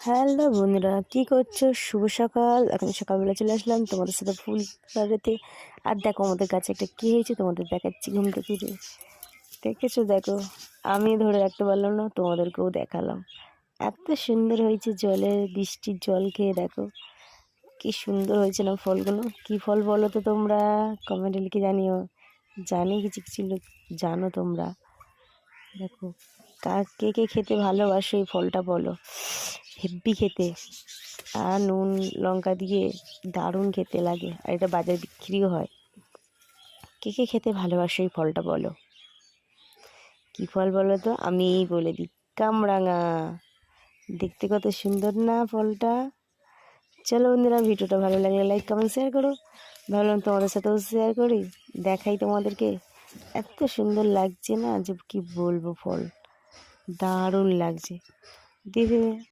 Hello বন্ধুরা, কী করছো? শুভ সকাল। এখন সকালবেলা চলে আসলাম তোমাদের সাথে ফুল বাড়িতে। আর দেখো আমাদের গাছে একটা কী হয়েছে তোমাদের দেখাচ্ছি। ঘুম থেকে উঠে দেখেছো? দেখো, আমি ধরে রাখতে পারলাম না, তোমাদেরকেও দেখালাম। এত সুন্দর হয়েছে, বৃষ্টির জল খেয়ে দেখো কি সুন্দর হয়েছে না ফলগুলো। কি ফল বলো তো তোমরা? কমেন্টে লিখে জানিও। জানি কিছু কিছু লোক জানো তোমরা। দেখো, কে কে খেতে ভালোবাসো এই ফলটা বলো। হেব্বি খেতে, আর নুন লঙ্কা দিয়ে দারুণ খেতে লাগে। আর এটা বাজারে বিক্রিও হয়। কে কে খেতে ভালোবাসো এই ফলটা বলো। কী ফল বলো তো? আমিই বলে দিই, কামরাঙা। দেখতে কত সুন্দর না ফলটা? চলো বন্ধুরা, ভিডিওটা ভালো লাগলে লাইক কমেন্ট শেয়ার করো। ভাবলাম তোমাদের সাথেও শেয়ার করি, দেখাই তোমাদেরকে। এত সুন্দর লাগছে না যে কি বলবো, ফল দারুণ লাগছে দেখে।